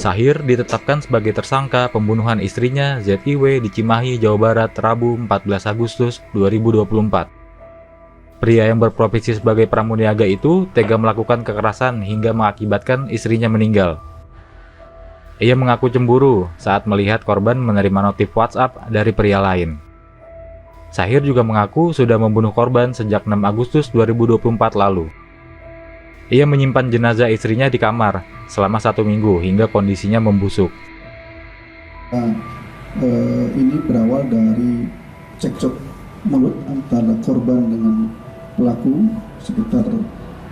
Sahir ditetapkan sebagai tersangka pembunuhan istrinya ZIW di Cimahi, Jawa Barat, Rabu 14 Agustus 2024. Pria yang berprofesi sebagai pramuniaga itu tega melakukan kekerasan hingga mengakibatkan istrinya meninggal. Ia mengaku cemburu saat melihat korban menerima notif WhatsApp dari pria lain. Sahir juga mengaku sudah membunuh korban sejak 6 Agustus 2024 lalu. Ia menyimpan jenazah istrinya di kamar selama 1 minggu hingga kondisinya membusuk. Ini berawal dari cekcok mulut antara korban dengan pelaku sekitar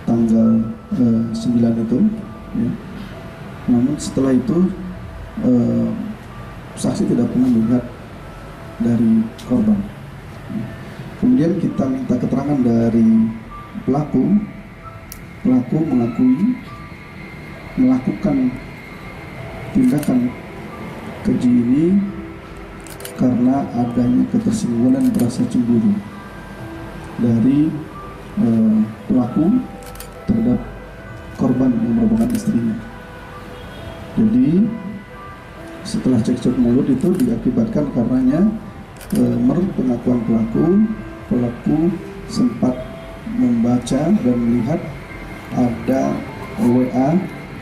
tanggal 9 itu. Ya. Namun setelah itu saksi tidak pernah melihat dari korban. Kemudian kita minta keterangan dari pelaku. Pelaku mengakui melakukan tindakan keji ini karena adanya ketersinggungan rasa cemburu dari pelaku terhadap korban yang merupakan istrinya. Jadi setelah cekcok mulut itu diakibatkan karenanya menurut pengakuan pelaku sempat membaca dan melihat ada WA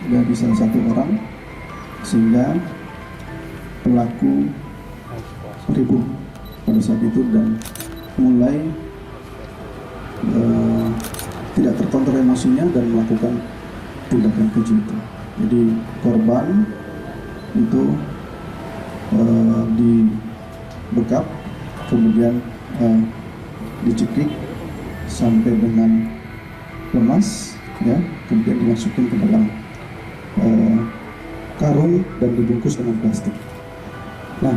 dari salah satu orang sehingga pelaku ribuh pada saat itu dan mulai tidak terkontrol emosinya dan melakukan tindakan keji itu. Jadi korban itu dibekap, kemudian dicekik sampai dengan lemas, ya, kemudian dimasukkan ke dalam karung dan dibungkus dengan plastik. Nah,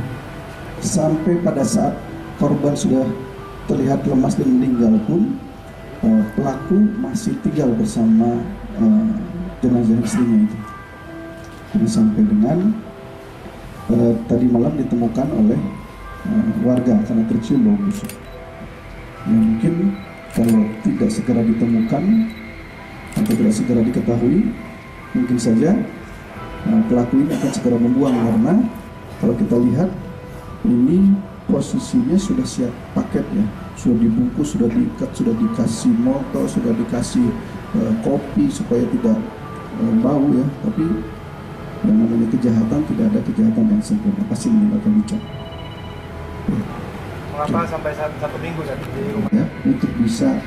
sampai pada saat korban sudah terlihat lemas dan meninggal pun pelaku masih tinggal bersama jenazah istrinya itu. Jadi sampai dengan tadi malam ditemukan oleh warga karena tercium bau busuk. Ya, mungkin kalau tidak segera ditemukan atau tidak segera diketahui, mungkin saja pelaku ini akan segera membuang, karena kalau kita lihat ini posisinya sudah siap paket, ya, sudah dibungkus, sudah diikat, sudah dikasih molto, sudah dikasih kopi supaya tidak bau, ya. Tapi yang namanya kejahatan, tidak ada kejahatan yang sempurna, pasti meninggalkan jejak. Mengapa sampai 1 minggu saat di rumah? Ya, untuk bisa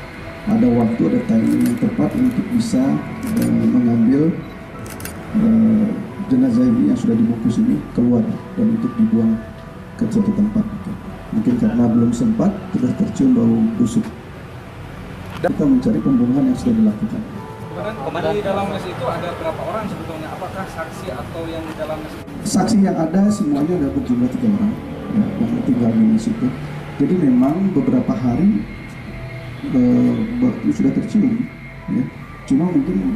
ada waktu, ada timing yang tepat untuk bisa mengambil jenazah ini yang sudah dibungkus ini keluar dan untuk dibuang ke suatu tempat. Mungkin karena belum sempat, sudah tercium bau busuk. Kita mencari pembunuhan yang sudah dilakukan. Kemudian di dalam mes itu ada berapa orang sebetulnya? Apakah saksi atau yang di dalam mes? Saksi yang ada semuanya ada berjumlah 3 orang, ya, yang tinggal di mes itu. Jadi memang beberapa hari sudah tercium, ya. Cuma mungkin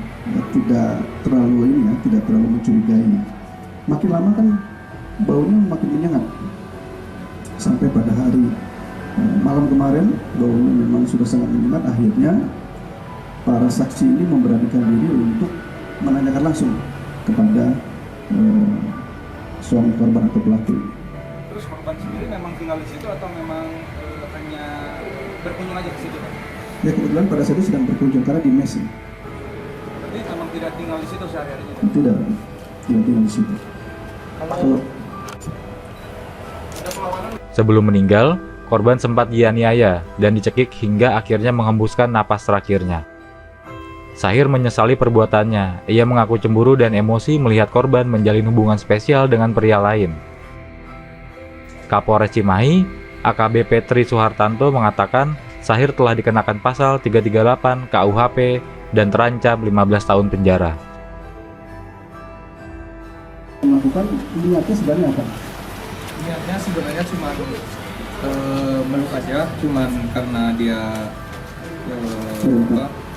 tidak terlalu ini, ya, tidak terlalu mencurigai. Makin lama kan baunya makin menyengat. Sampai pada hari malam kemarin baunya memang sudah sangat menyengat. Akhirnya para saksi ini memberanikan diri untuk menanyakan langsung kepada suami korban atau pelaku. Terus korban sendiri memang tinggal di situ atau memang hanya berkunjung aja ke situ? Ya, kebetulan pada saat itu sedang berkunjung karena di mes. Berarti memang tidak tinggal di situ sehari-harinya? Tidak tinggal di situ. Kalau Sebelum meninggal, korban sempat dianiaya dan dicekik hingga akhirnya menghembuskan napas terakhirnya. Sahir menyesali perbuatannya. Ia mengaku cemburu dan emosi melihat korban menjalin hubungan spesial dengan pria lain. Kapolres Cimahi, AKBP Tri Suhartanto mengatakan Sahir telah dikenakan pasal 338 KUHP dan terancam 15 tahun penjara. melakukan niatnya sebenarnya apa? Niatnya sebenarnya cuma meluk aja, cuman karena dia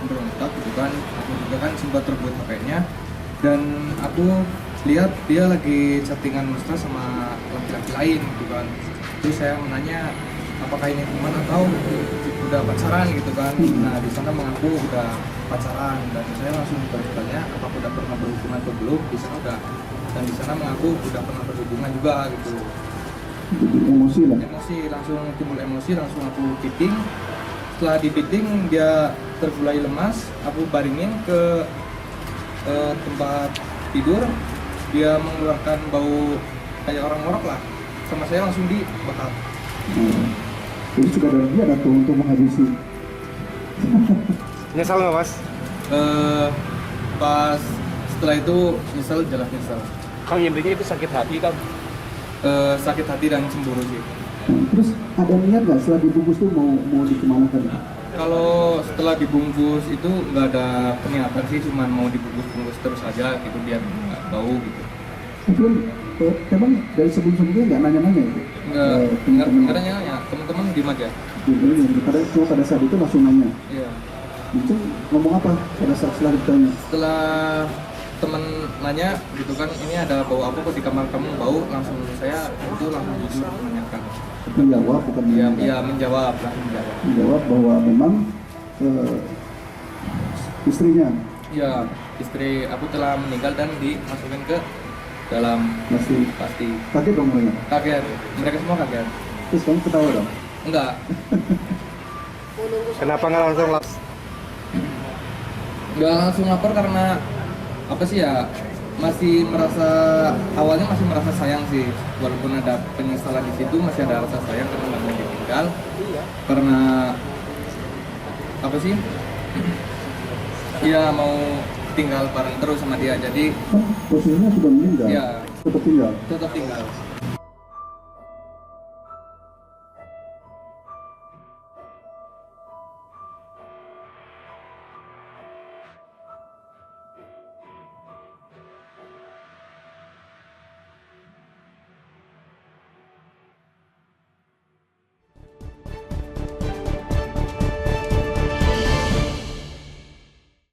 berontak gitu kan. Aku juga kan sempat rebut HP-nya, dan aku lihat dia lagi chattingan mesra sama laki-laki lain gitu kan. Terus saya menanya apakah ini teman atau udah pacaran gitu kan. Nah di sana mengaku udah pacaran dan saya langsung bertanya apakah udah pernah berhubungan atau belum. Di sana udah, dan di sana mengaku udah pernah berhubungan juga gitu. Jadi emosi lah. Emosi, langsung timbul emosi, langsung aku piting. Setelah dipiting dia tergulai lemas, aku baringin ke tempat tidur. Dia mengeluarkan bau kayak orang ngorok lah, sama saya langsung dibakar. Jadi sudah dari dia ada tuh untuk menghabisi. Nyesal nggak mas? Pas setelah itu nyesel, jelas nyesel. Kang intinya itu sakit hati kan? Sakit hati dan cemburu sih. Terus ada niat nggak setelah dibungkus tuh mau dikemanakan? Kalau setelah dibungkus itu nggak ada peniatan sih, cuman mau dibungkus-bungkus terus aja gitu biar nggak bau gitu. Mungkin emang dari sebelum-sebelumnya nggak nanya-nanya itu? Nggak ada nanya, teman-teman diem aja. Cuma pada saat itu langsung nanya. Iya. Mungkin ngomong apa pada saat setelah ditanya? Setelah temen nanya gitu kan, ini ada bau apa kok di kamar kamu bau, langsung saya itu langsung jujur menanyakan. Menjawab bukan Iya, menanya. iya menjawab, langsung menjawab. Menjawab bahwa memang istrinya Iya, istri aku telah meninggal dan dimasukin ke dalam masih pasti. kaget dong mereka. Kaget, mereka semua kaget. Terus kamu ketawa dong. Enggak, Kenapa nggak langsung enggak langsung lapor karena apa sih ya, masih merasa, awalnya masih merasa sayang sih, walaupun ada penyesalan di situ, masih ada rasa sayang karena nggak mau ditinggal, karena apa sih, dia mau tinggal bareng terus sama dia, jadi Kan posisinya sudah meninggal. ya Tetap tinggal. tetap tinggal.